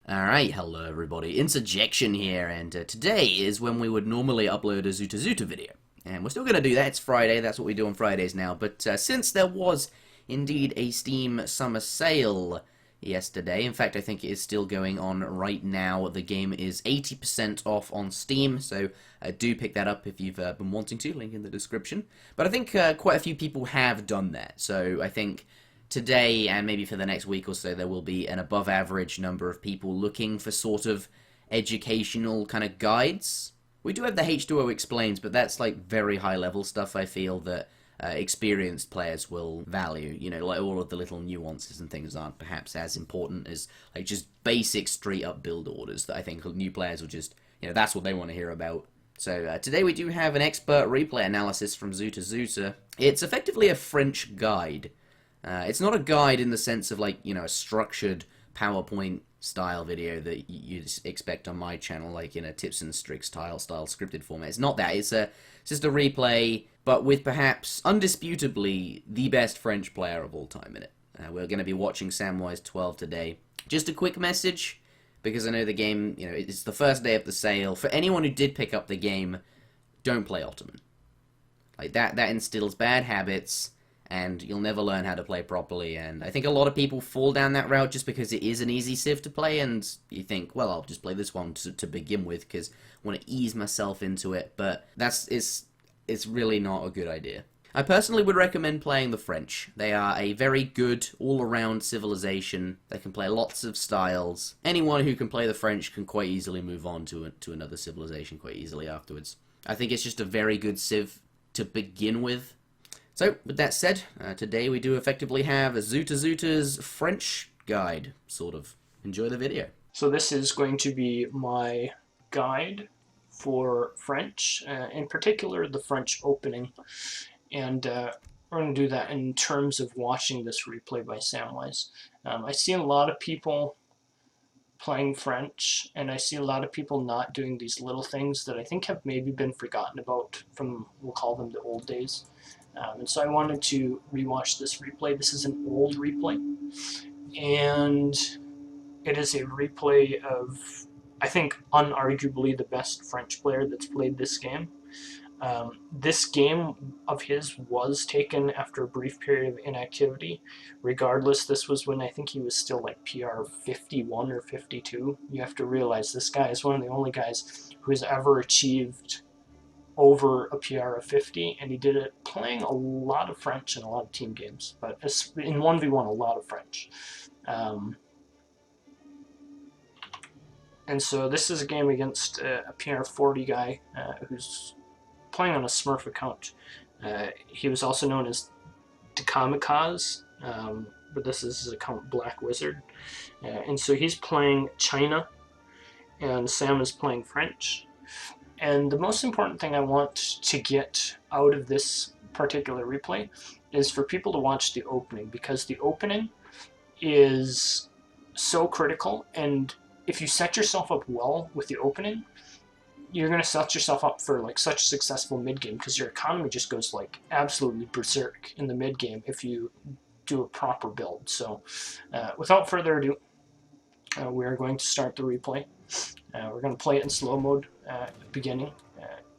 Alright, hello everybody, Interjection here, and today is when we would normally upload a ZutaZuta video. And we're still going to do that, it's Friday, that's what we do on Fridays now, but since there was indeed a Steam summer sale yesterday, in fact I think it is still going on right now, the game is 80% off on Steam, so do pick that up if you've been wanting to, link in the description. But I think quite a few people have done that, so I think today, and maybe for the next week or so, there will be an above average number of people looking for sort of educational kind of guides. We do have the H2O Explains, but that's like very high level stuff, I feel, that experienced players will value. You know, like all of the little nuances and things aren't perhaps as important as like just basic straight up build orders that I think new players will just, that's what they want to hear about. So today we do have an expert replay analysis from ZutaZuta. It's effectively a French guide. It's not a guide in the sense of like, a structured PowerPoint style video that you'd expect on my channel, like in a tips and tricks style scripted format. It's not that. It's just a replay, but with perhaps undisputably the best French player of all time in it. We're going to be watching Samwise12 today. Just a quick message, because I know the game, it's the first day of the sale. For anyone who did pick up the game, don't play Ottoman. Like that instills bad habits, and you'll never learn how to play properly, and I think a lot of people fall down that route just because it is an easy civ to play, and you think, well, I'll just play this one to begin with, because I want to ease myself into it, but it's really not a good idea. I personally would recommend playing the French. They are a very good, all-around civilization. They can play lots of styles. Anyone who can play the French can quite easily move on to another civilization quite easily afterwards. I think it's just a very good civ to begin with. So, with that said, today we do effectively have a ZutaZuta's French guide, sort of. Enjoy the video. So this is going to be my guide for French, in particular the French opening, and we're going to do that in terms of watching this replay by Samwise. I see a lot of people playing French, and I see a lot of people not doing these little things that I think have maybe been forgotten about from, we'll call them the old days. And so I wanted to rewatch this replay. This is an old replay, and it is a replay of, I think, unarguably the best French player that's played this game. This game of his was taken after a brief period of inactivity. Regardless, this was when I think he was still like PR 51 or 52. You have to realize this guy is one of the only guys who has ever achieved over a PR of 50, and he did it playing a lot of French in a lot of team games, but in 1v1 a lot of French. And so this is a game against a PR 40 guy who's playing on a Smurf account. He was also known as Kamikaze, but this is his account Black Wizard. And so he's playing China, and Sam is playing French. And the most important thing I want to get out of this particular replay is for people to watch the opening, because the opening is so critical, and if you set yourself up well with the opening, you're going to set yourself up for like such a successful mid-game, because your economy just goes like absolutely berserk in the mid-game if you do a proper build. So without further ado, we are going to start the replay. We're going to play it in slow mode at the beginning.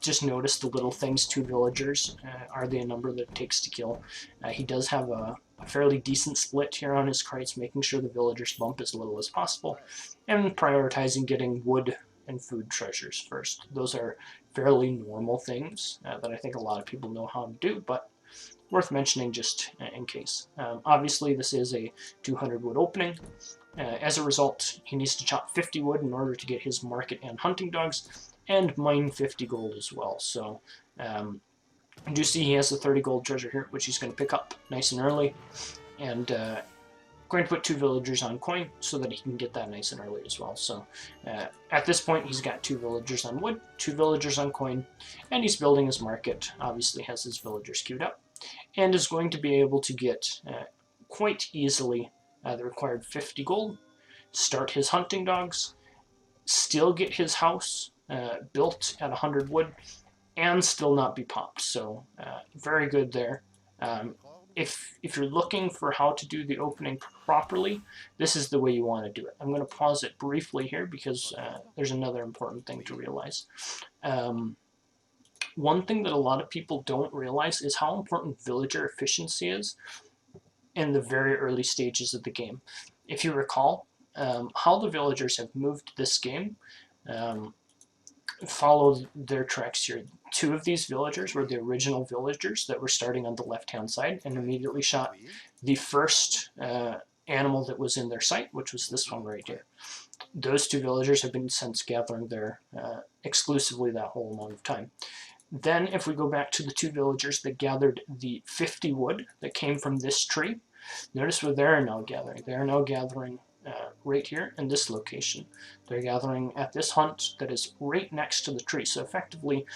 Just notice the little things. 2 villagers are the number that it takes to kill. He does have a fairly decent split here on his crates, making sure the villagers bump as little as possible, and prioritizing getting wood and food treasures first. Those are fairly normal things that I think a lot of people know how to do, but worth mentioning just in case. Obviously, this is a 200 wood opening. As a result, he needs to chop 50 wood in order to get his market and hunting dogs, and mine 50 gold as well. So you do see he has a 30 gold treasure here, which he's going to pick up nice and early, and going to put 2 villagers on coin so that he can get that nice and early as well. So at this point, he's got 2 villagers on wood, 2 villagers on coin, and he's building his market. Obviously has his villagers queued up, and is going to be able to get quite easily the required 50 gold, start his hunting dogs, still get his house built at 100 wood, and still not be popped. So very good there. if you're looking for how to do the opening properly, this is the way you want to do it. I'm going to pause it briefly here because there's another important thing to realize. One thing that a lot of people don't realize is how important villager efficiency is in the very early stages of the game. If you recall, how the villagers have moved this game, follow their tracks here. Two of these villagers were the original villagers that were starting on the left-hand side and immediately shot the first animal that was in their sight, which was this one right here. Those two villagers have been since gathering there exclusively that whole amount of time. Then if we go back to the two villagers that gathered the 50 wood that came from this tree, notice where they're now gathering. They're now gathering right here in this location. They're gathering at this hunt that is right next to the tree. So effectively,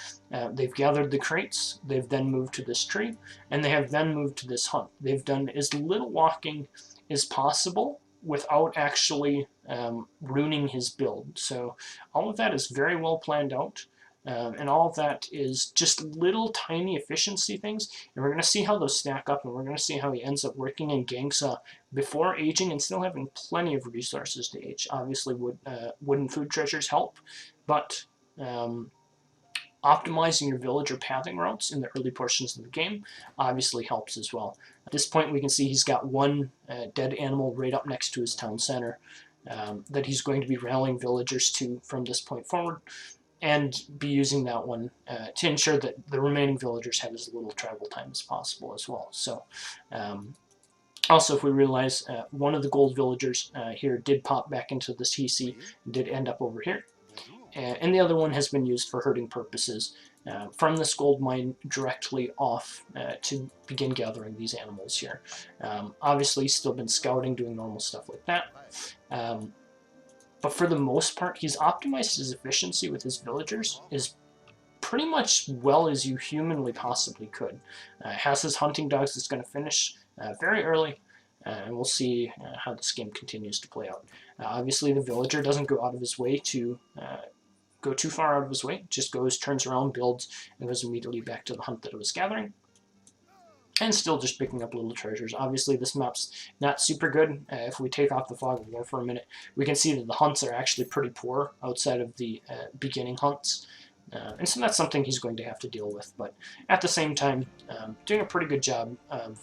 they've gathered the crates, they've then moved to this tree, and they have then moved to this hunt. They've done as little walking as possible without actually ruining his build. So all of that is very well planned out. And all of that is just little tiny efficiency things, and we're going to see how those stack up, and we're going to see how he ends up working in Gangsa before aging and still having plenty of resources to age. Obviously, wooden food treasures help, but optimizing your villager pathing routes in the early portions of the game obviously helps as well. At this point, we can see he's got one dead animal right up next to his town center that he's going to be rallying villagers to from this point forward, and be using that one to ensure that the remaining villagers have as little travel time as possible as well. So also, if we realize one of the gold villagers here did pop back into this TC, did end up over here, and the other one has been used for herding purposes from this gold mine directly off to begin gathering these animals here. Obviously, he's still been scouting, doing normal stuff like that. But for the most part, he's optimized his efficiency with his villagers as pretty much well as you humanly possibly could. Has his hunting dogs that's going to finish very early, and we'll see how this game continues to play out. Obviously, the villager doesn't go out of his way to go too far out of his way. Just goes, turns around, builds, and goes immediately back to the hunt that it was gathering. And still just picking up little treasures. Obviously, this map's not super good. If we take off the fog of war for a minute, we can see that the hunts are actually pretty poor outside of the beginning hunts. And so that's something he's going to have to deal with. But at the same time, doing a pretty good job of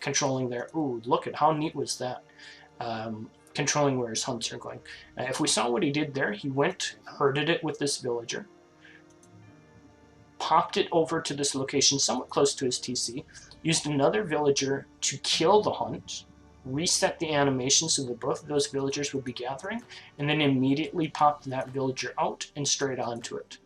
controlling their... Ooh, look at how neat was that. Controlling where his hunts are going. If we saw what he did there, he went, herded it with this villager, popped it over to this location somewhat close to his TC, used another villager to kill the hunt, reset the animation so that both of those villagers would be gathering, and then immediately popped that villager out and straight onto it.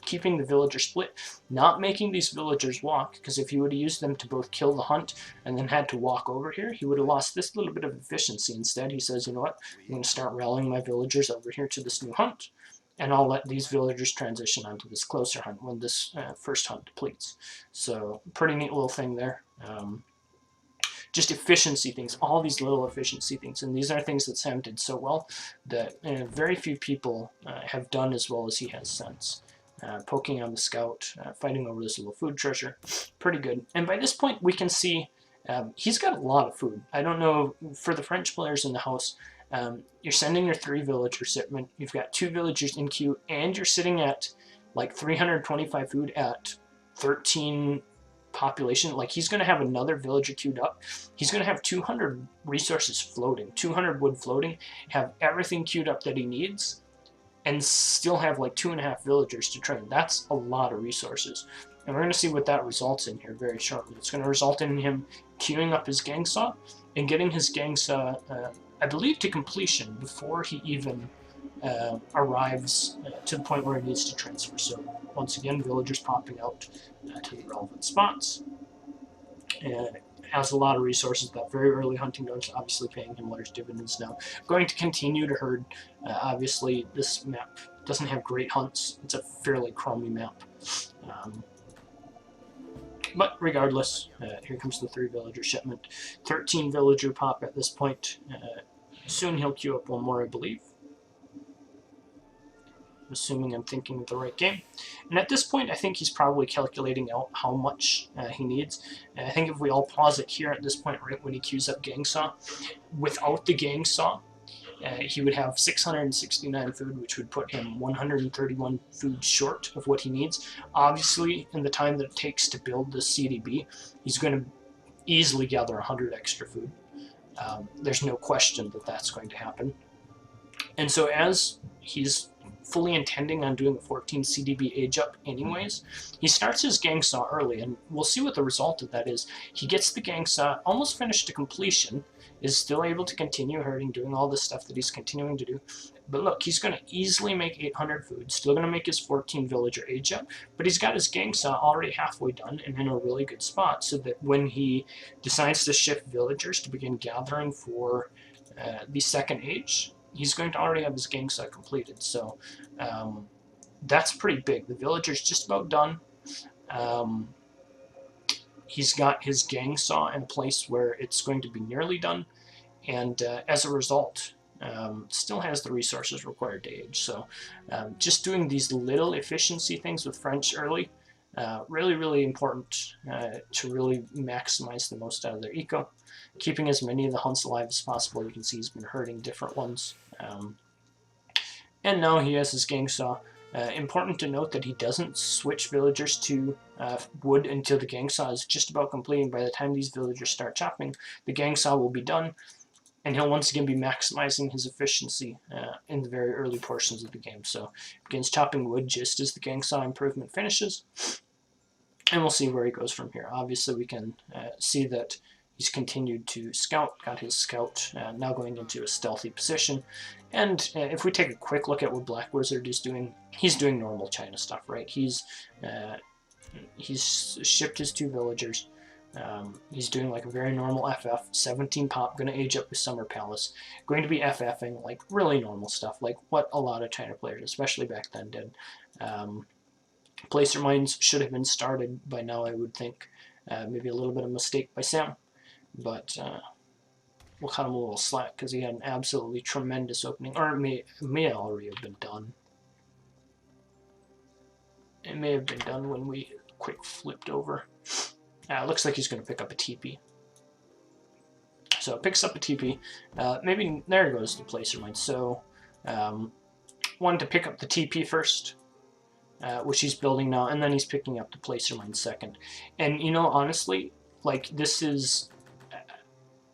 Keeping the villager split, not making these villagers walk, because if he would have used them to both kill the hunt and then had to walk over here, he would have lost this little bit of efficiency. Instead, he says, you know what, I'm going to start rallying my villagers over here to this new hunt, and I'll let these villagers transition onto this closer hunt when this first hunt depletes. So, pretty neat little thing there. Just efficiency things, all these little efficiency things, and these are things that Sam did so well that very few people have done as well as he has since. Poking on the scout, fighting over this little food treasure, pretty good. And by this point, we can see he's got a lot of food. I don't know, for the French players in the house, you're sending your 3 villager shipment, you've got 2 villagers in queue, and you're sitting at like 325 food at 13 population. Like, he's going to have another villager queued up. He's going to have 200 resources floating, 200 wood floating, have everything queued up that he needs, and still have like 2.5 villagers to train. That's a lot of resources. And we're going to see what that results in here very shortly. It's going to result in him queuing up his Gangsa and getting his Gangsa, I believe, to completion before he even arrives to the point where he needs to transfer. So once again, villagers popping out to the relevant spots. And has a lot of resources. That very early hunting dogs obviously paying him large dividends now. Going to continue to herd. Obviously, this map doesn't have great hunts. It's a fairly chromy map. But regardless, here comes the 3 villager shipment. 13 villager pop at this point. Soon he'll queue up one more, I believe. assuming I'm thinking of the right game. And at this point, I think he's probably calculating out how much he needs. And I think if we all pause it here at this point, right when he queues up Gang Saw, without the Gang Saw, he would have 669 food, which would put him 131 food short of what he needs. Obviously, in the time that it takes to build the CDB, he's going to easily gather 100 extra food. There's no question that that's going to happen. And so as he's fully intending on doing the 14 CDB age up anyways, he starts his Gang Saw early, and we'll see what the result of that is. He gets the Gang Saw almost finished to completion, is still able to continue herding, doing all this stuff that he's continuing to do. But look, he's going to easily make 800 food, still going to make his 14 villager age up, but he's got his Gang Saw already halfway done and in a really good spot, so that when he decides to shift villagers to begin gathering for the second age, he's going to already have his Gang Saw completed. So that's pretty big. The villager's just about done. He's got his Gang Saw in a place where it's going to be nearly done, and as a result, still has the resources required to age. So just doing these little efficiency things with French early, really, really important to really maximize the most out of their eco. Keeping as many of the hunts alive as possible. You can see he's been herding different ones. And now he has his Gang Saw. Important to note that he doesn't switch villagers to wood until the Gang Saw is just about completing. By the time these villagers start chopping, the Gang Saw will be done, and he'll once again be maximizing his efficiency in the very early portions of the game. So begins chopping wood just as the Gang Saw improvement finishes, and we'll see where he goes from here. Obviously, we can see that he's continued to scout, got his scout now going into a stealthy position. And if we take a quick look at what Black Wizard is doing, he's doing normal China stuff, right? He's shipped his 2 villagers. He's doing like a very normal FF, 17 pop, going to age up with Summer Palace, going to be FFing, like really normal stuff, like what a lot of China players, especially back then, did. Placer Mines should have been started by now, I would think. Maybe a little bit of mistake by Sam, but we'll cut him a little slack because he had an absolutely tremendous opening. Or it may already have been done. It may have been done when we quick flipped over. Looks like he's going to pick up a TP. So picks up a TP. Maybe there goes the Placer Mine. So wanted to pick up the TP first, which he's building now, and then he's picking up the Placer Mine second. And you know, honestly, like this is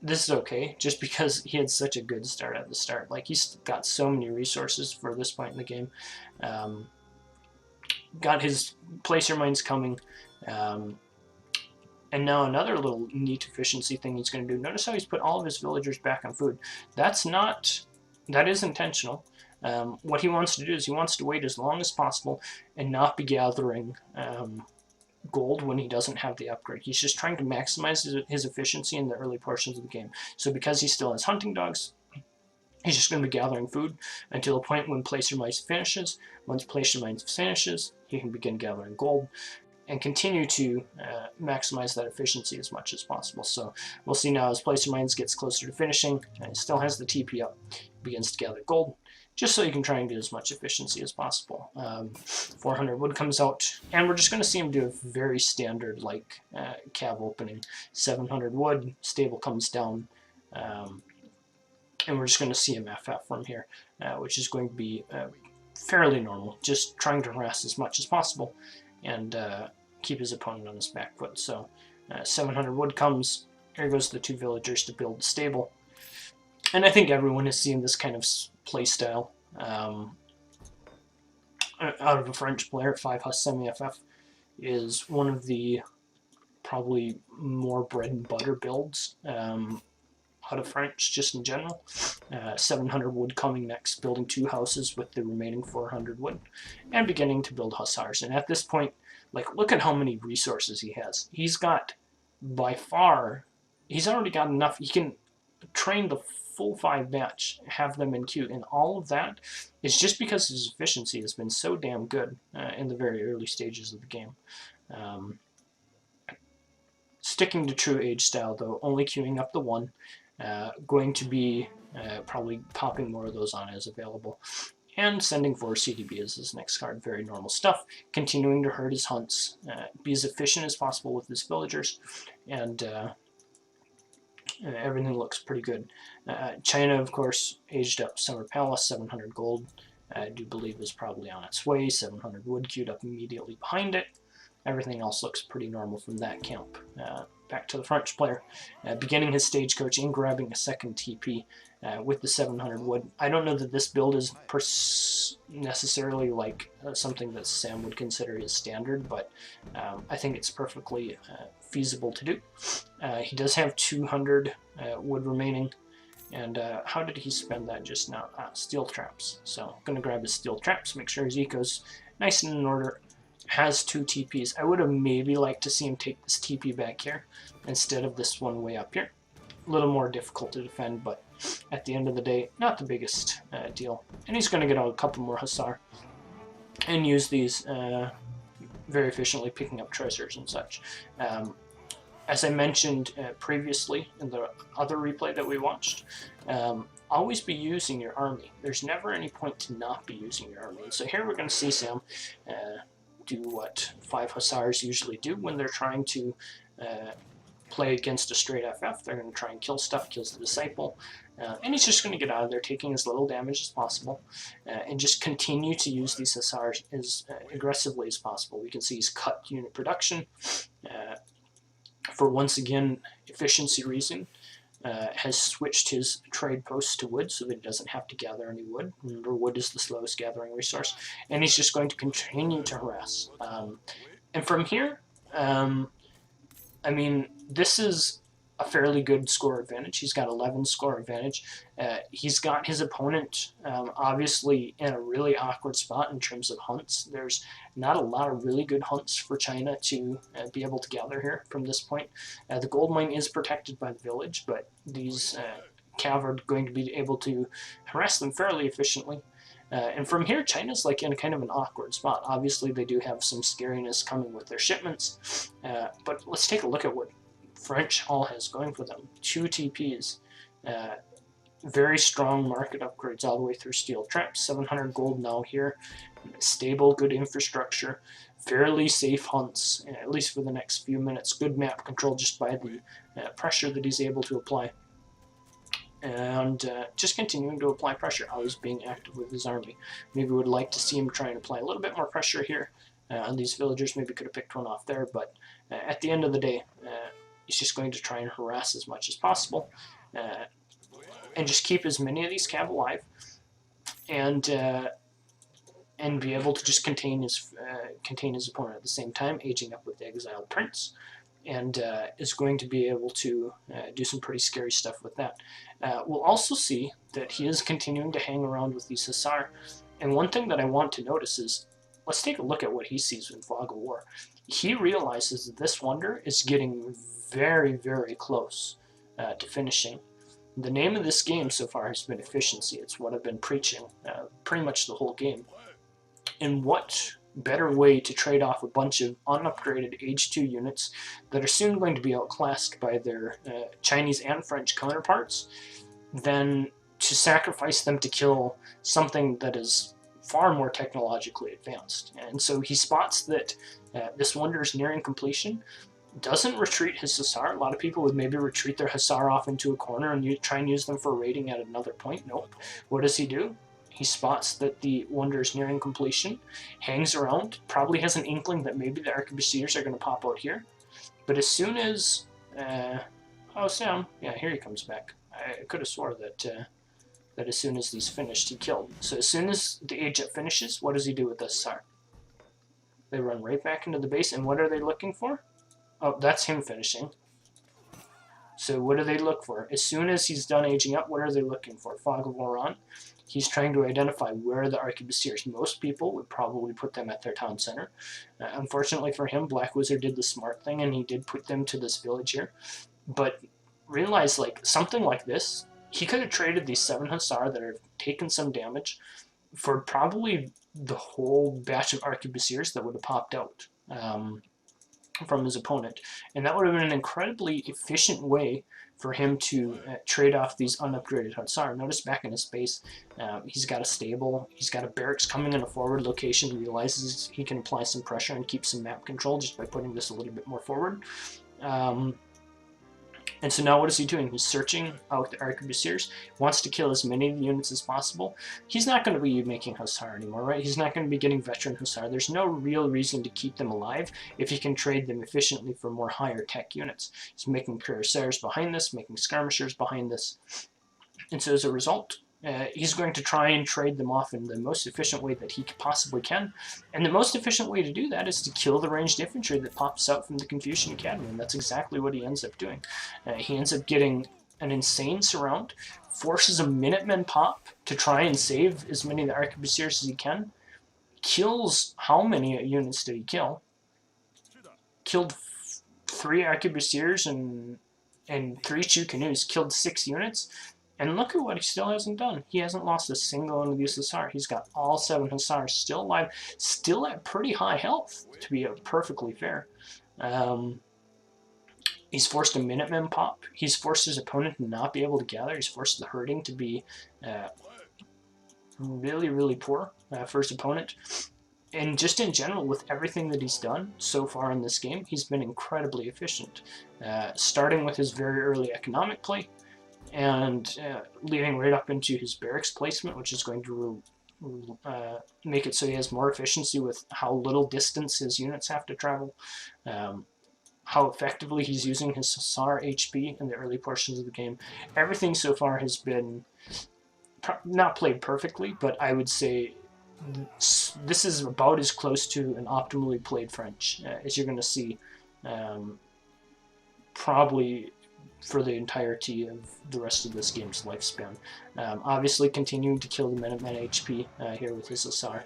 okay, just because he had such a good start at the start. Like he's got so many resources for this point in the game. Got his Placer Mines coming. And now another little neat efficiency thing he's going to do. Notice how he's put all of his villagers back on food. That is intentional. What he wants to do is he wants to wait as long as possible and not be gathering gold when he doesn't have the upgrade. He's just trying to maximize his efficiency in the early portions of the game. So because he still has hunting dogs, he's just going to be gathering food until a point when Placer Mines finishes. Once Placer Mines finishes, he can begin gathering gold and continue to maximize that efficiency as much as possible. So we'll see now as Placer Mines gets closer to finishing, and still has the TP up, begins to gather gold, just so you can try and get as much efficiency as possible. 400 wood comes out, and we're just going to see him do a very standard like cav opening. 700 wood, stable comes down, and we're just going to see him FF from here, which is going to be fairly normal, just trying to harass as much as possible and keep his opponent on his back foot. So 700 wood comes, here goes the 2 villagers to build the stable. And I think everyone has seen this kind of play style out of a French player. 5 Huss semi-FF is one of the probably more bread and butter builds out of French, just in general. 700 wood coming next, building 2 houses with the remaining 400 wood, and beginning to build hussars. And at this point, like, look at how many resources he has. He's got, by far, he's already got enough. He can train the full 5 batch, have them in queue, and all of that is just because his efficiency has been so damn good in the very early stages of the game. Sticking to true age style, though, only queuing up the 1. Going to be probably popping more of those on as available. and sending 4 CDB as his next card. Very normal stuff. Continuing to herd his hunts, be as efficient as possible with his villagers, and everything looks pretty good. China, of course, aged up Summer Palace, 700 gold. I do believe is probably on its way. 700 wood queued up immediately behind it. Everything else looks pretty normal from that camp. Back to the French player, beginning his stagecoach and grabbing a second TP with the 700 wood. I don't know that this build is necessarily like something that Sam would consider his standard, but I think it's perfectly feasible to do. He does have 200 wood remaining. And how did he spend that just now? Steel traps. So I'm going to grab his steel traps, make sure his eco's nice and in order. Has 2 TPs. I would have maybe liked to see him take this TP back here instead of this one way up here. A little more difficult to defend, but at the end of the day, not the biggest deal. And he's going to get out a couple more Hussar and use these very efficiently, picking up treasures and such. As I mentioned previously in the other replay that we watched, always be using your army. There's never any point to not be using your army. And so here we're going to see Sam do what 5 Hussars usually do when they're trying to play against a straight FF. They're going to try and kill stuff, kills the Disciple, and he's just going to get out of there taking as little damage as possible and just continue to use these Hussars as aggressively as possible. We can see he's cut unit production for, once again, efficiency reason. Has switched his trade posts to wood so that he doesn't have to gather any wood. Remember, wood is the slowest gathering resource. And he's just going to continue to harass. And from here, I mean, this is a fairly good score advantage. He's got 11 score advantage. He's got his opponent obviously in a really awkward spot in terms of hunts. There's not a lot of really good hunts for China to be able to gather here from this point. The gold mine is protected by the village, but these cav are going to be able to harass them fairly efficiently. And from here, China's like in a kind of an awkward spot. Obviously, they do have some scariness coming with their shipments, but let's take a look at what French all has going for them. 2 TPs, very strong market upgrades all the way through steel traps, 700 gold now here, stable, good infrastructure, fairly safe hunts, at least for the next few minutes, good map control just by the pressure that he's able to apply. And just continuing to apply pressure, always being active with his army. Maybe would like to see him try and apply a little bit more pressure here on these villagers. Maybe could have picked one off there, but at the end of the day, he's just going to try and harass as much as possible and just keep as many of these cav alive and be able to just contain his opponent at the same time, aging up with the exiled prince, and is going to be able to do some pretty scary stuff with that. We'll also see that he is continuing to hang around with these Hussar, and one thing that I want to notice is, let's take a look at what he sees in Fog of War. He realizes that this wonder is getting very, very close to finishing. The name of this game so far has been efficiency. It's what I've been preaching pretty much the whole game. And what better way to trade off a bunch of unupgraded Age 2 units that are soon going to be outclassed by their Chinese and French counterparts than to sacrifice them to kill something that is far more technologically advanced. And so he spots that this wonder is nearing completion, doesn't retreat his Hussar. A lot of people would maybe retreat their Hussar off into a corner and try and use them for raiding at another point. Nope. What does he do? He spots that the wonder is nearing completion, hangs around, probably has an inkling that maybe the arquebusiers are going to pop out here. But as soon as... oh, Sam. Yeah, here he comes back. I could have swore that that as soon as these finished, he killed. So as soon as the age up finishes, what does he do with the Hussar? They run right back into the base, and what are they looking for? Oh, that's him finishing. So what do they look for? As soon as he's done aging up, what are they looking for? Fog of War on. He's trying to identify where the arquebusiers. Most people would probably put them at their town center. Unfortunately for him, Black Wizard did the smart thing, and he did put them to this village here. But realize, like, something like this, he could have traded these 7 Hussar that have taken some damage for probably the whole batch of arquebusiers that would have popped out from his opponent. And that would have been an incredibly efficient way for him to trade off these unupgraded Hussar. Notice back in his base, he's got a stable, he's got a barracks coming in a forward location, realizes he can apply some pressure and keep some map control just by putting this a little bit more forward. And so now what is he doing? He's searching out the arquebusiers, wants to kill as many units as possible. He's not going to be making Hussar anymore, right? He's not going to be getting veteran Hussar. There's no real reason to keep them alive if he can trade them efficiently for more higher tech units. He's making cuirassiers behind this, making skirmishers behind this. And so as a result, he's going to try and trade them off in the most efficient way that he possibly can. And the most efficient way to do that is to kill the ranged infantry that pops out from the Confucian Academy, and that's exactly what he ends up doing. He ends up getting an insane surround, forces a Minutemen pop to try and save as many of the arquebusiers as he can, kills, how many units did he kill? Killed 3 arquebusiers and 3 Chu canoes, killed 6 units. And look at what he still hasn't done. He hasn't lost a single one of these Hussar. He's got all 7 Hussars still alive, still at pretty high health, to be perfectly fair. He's forced a Minutemen pop. He's forced his opponent to not be able to gather. He's forced the herding to be really, really poor for his opponent. And just in general, with everything that he's done so far in this game, he's been incredibly efficient. Starting with his very early economic play, and leading right up into his barracks placement, which is going to make it so he has more efficiency with how little distance his units have to travel, how effectively he's using his Hussar HP in the early portions of the game. Everything so far has been not played perfectly, but I would say this is about as close to an optimally played French as you're going to see, probably for the entirety of the rest of this game's lifespan. Obviously continuing to kill the Minutemen HP here with his Hussar.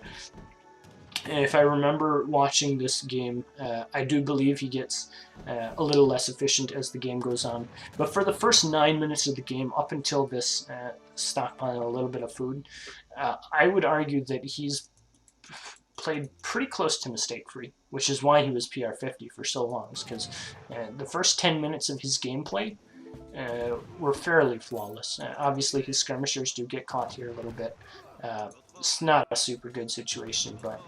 And if I remember watching this game, I do believe he gets a little less efficient as the game goes on. But for the first 9 minutes of the game, up until this stockpiling a little bit of food, I would argue that he's played pretty close to mistake-free, which is why he was PR50 for so long, because the first 10 minutes of his gameplay were fairly flawless. Obviously, his skirmishers do get caught here a little bit. It's not a super good situation, but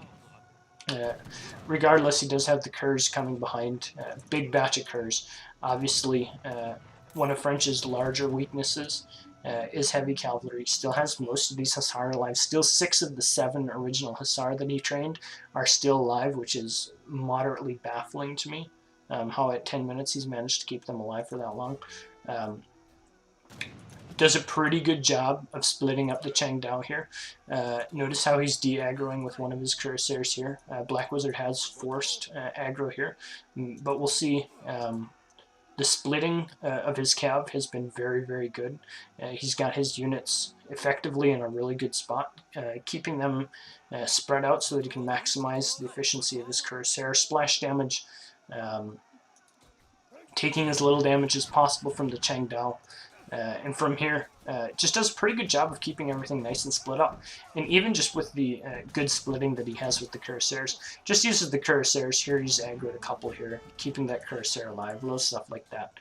regardless, he does have the curs coming behind, big batch of curs. Obviously, one of French's larger weaknesses is heavy cavalry. He still has most of these Hussar alive. Still 6 of the 7 original Hussar that he trained are still alive, which is moderately baffling to me. How at 10 minutes he's managed to keep them alive for that long. Does a pretty good job of splitting up the Chengdao here. Notice how he's de-aggroing with one of his cuirassiers here. Black Wizard has forced aggro here, but we'll see. The splitting of his cav has been very, very good. He's got his units effectively in a really good spot, keeping them spread out so that he can maximize the efficiency of his cuirassier. Splash damage, taking as little damage as possible from the Chengdao. And from here, just does a pretty good job of keeping everything nice and split up. And even just with the good splitting that he has with the cuirassiers, just uses the cuirassiers here. He's aggroed a couple here, keeping that cuirassier alive, little stuff like that.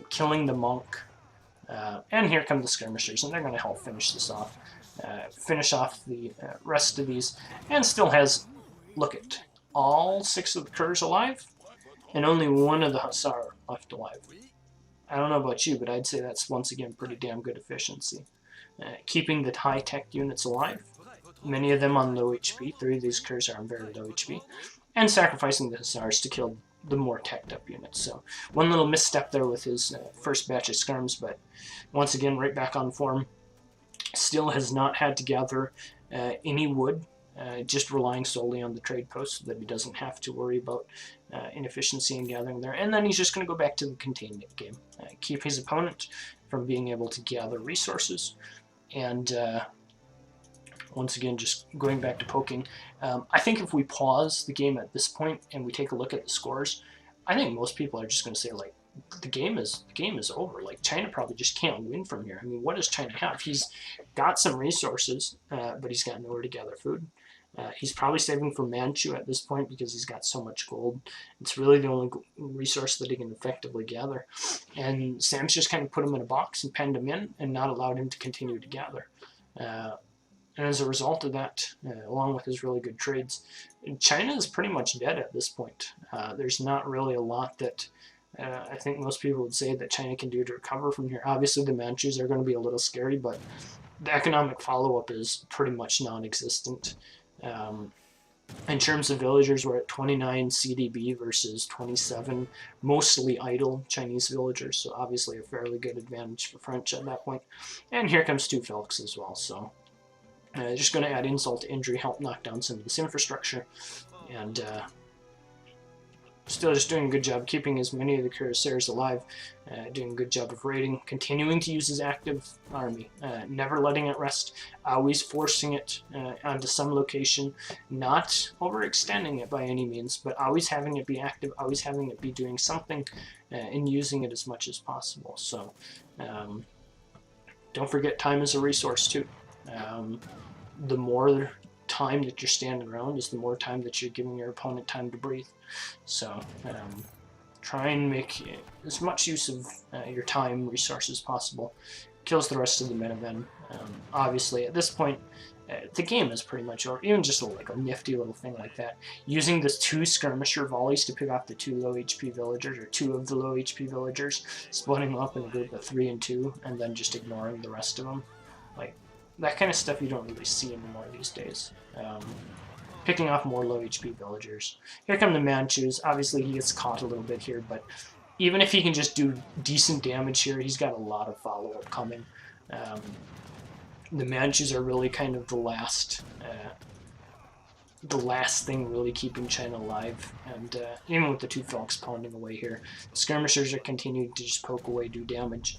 Killing the monk. And here come the skirmishers, and they're going to help finish this off. Finish off the rest of these. And still has, look at, all 6 of the curs alive, and only 1 of the Hussar left alive. I don't know about you, but I'd say that's once again pretty damn good efficiency. Keeping the high-tech units alive, many of them on low HP, 3 of these curs are on very low HP, and sacrificing the Hussars to kill the more teched-up units. So one little misstep there with his first batch of skirms, but once again, right back on form. Still has not had to gather any wood, just relying solely on the trade post so that he doesn't have to worry about inefficiency in gathering there. And then he's just going to go back to the containment game. Keep his opponent from being able to gather resources. And once again, just going back to poking. I think if we pause the game at this point and we take a look at the scores, I think most people are just going to say, like, the game is over. Like, China probably just can't win from here. I mean, what does China have? He's got some resources, but he's got nowhere to gather food. He's probably saving for Manchu at this point because he's got so much gold. It's really the only resource that he can effectively gather. And Sam's just kind of put him in a box and penned him in and not allowed him to continue to gather. And as a result of that, along with his really good trades, China is pretty much dead at this point. There's not really a lot that I think most people would say that China can do to recover from here. Obviously, the Manchus are going to be a little scary, but the economic follow-up is pretty much non-existent. In terms of villagers, we're at 29 CDB versus 27 mostly idle Chinese villagers, so obviously a fairly good advantage for French at that point. And here comes 2 Felks as well, so just going to add insult to injury, help knock down some of this infrastructure, and still just doing a good job keeping as many of the cuirassiers alive, doing a good job of raiding, continuing to use his active army, never letting it rest, always forcing it onto some location, not overextending it by any means, but always having it be active, always having it be doing something, and using it as much as possible. So don't forget, time is a resource too. The more time that you're standing around is the more time that you're giving your opponent time to breathe. So try and make as much use of your time resources as possible. Kills the rest of the Minivan. Obviously, at this point, the game is pretty much over. Even just like a nifty little thing like that. Using the 2 skirmisher volleys to pick off the 2 low HP villagers, or 2 of the low HP villagers, splitting them up in a group of 3 and 2, and then just ignoring the rest of them. Like, that kind of stuff you don't really see anymore these days. Picking off more low HP villagers. Here come the Manchus. Obviously, he gets caught a little bit here, but even if he can just do decent damage here, he's got a lot of follow-up coming. The Manchus are really kind of the last thing really keeping China alive, and even with the 2 Felks pounding away here, skirmishers are continuing to just poke away, do damage.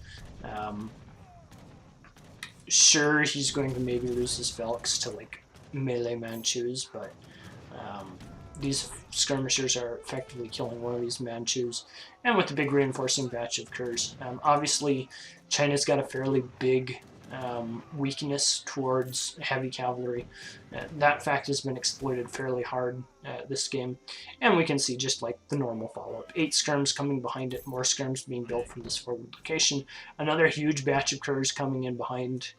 Sure, he's going to maybe lose his Felks to like melee Manchus, but these skirmishers are effectively killing one of these Manchus, and with the big reinforcing batch of Kurs. Obviously, China's got a fairly big weakness towards heavy cavalry. That fact has been exploited fairly hard this game, and we can see just like the normal follow-up. 8 skirms coming behind it, more skirms being built from this forward location, another huge batch of Kurs coming in behind.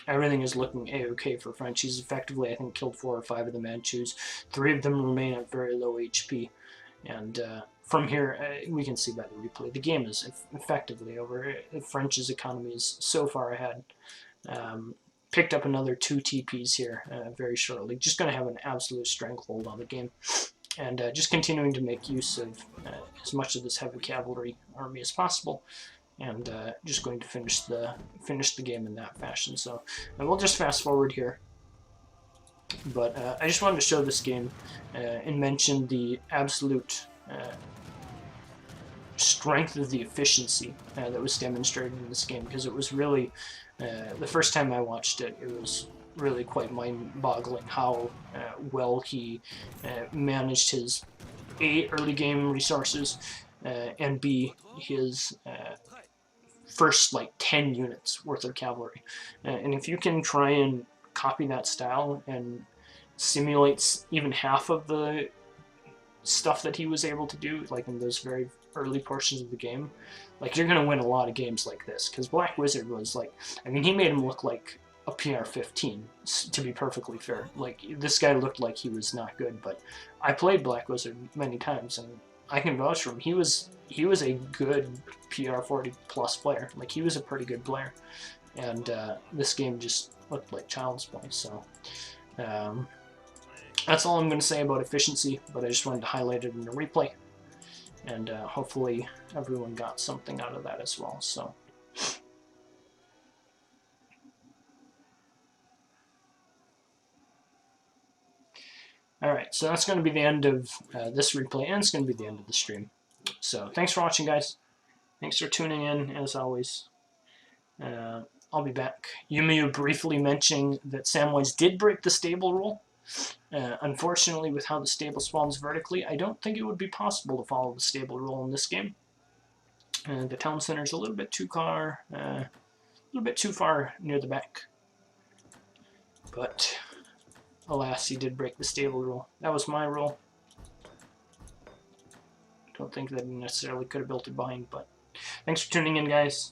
Everything is looking a-okay for French. He's effectively, I think, killed 4 or 5 of the Manchus. 3 of them remain at very low HP, and from here, we can see by the replay, the game is effectively over. French's economy is so far ahead. Picked up another 2 TPs here very shortly. Just going to have an absolute stranglehold on the game. And just continuing to make use of as much of this heavy cavalry army as possible. And just going to finish the game in that fashion. So we'll just fast forward here. But I just wanted to show this game and mention the absolute strength of the efficiency that was demonstrated in this game, because it was really, the first time I watched it, it was really quite mind-boggling how well he managed his A, early game resources, and B, his first like 10 units worth of cavalry. And if you can try and copy that style and simulate even half of the stuff that he was able to do, like in those very early portions of the game, like, you're gonna win a lot of games like this, because Black Wizard was like, I mean, he made him look like a PR-15, to be perfectly fair. Like, this guy looked like he was not good, but I played Black Wizard many times, and I can vouch for him. He was a good PR-40 plus player. Like, he was a pretty good player, and this game just looked like child's play. So that's all I'm going to say about efficiency, but I just wanted to highlight it in the replay, and hopefully everyone got something out of that as well. So alright, so that's going to be the end of this replay, and it's going to be the end of the stream. So thanks for watching, guys. Thanks for tuning in, as always. I'll be back. Yumiu briefly mentioning that Samwise did break the stable rule. Unfortunately, with how the stable spawns vertically, I don't think it would be possible to follow the stable rule in this game. The town center is a little bit too far near the back. But alas, he did break the stable rule. That was my rule. Don't think that he necessarily could have built it behind, but thanks for tuning in, guys.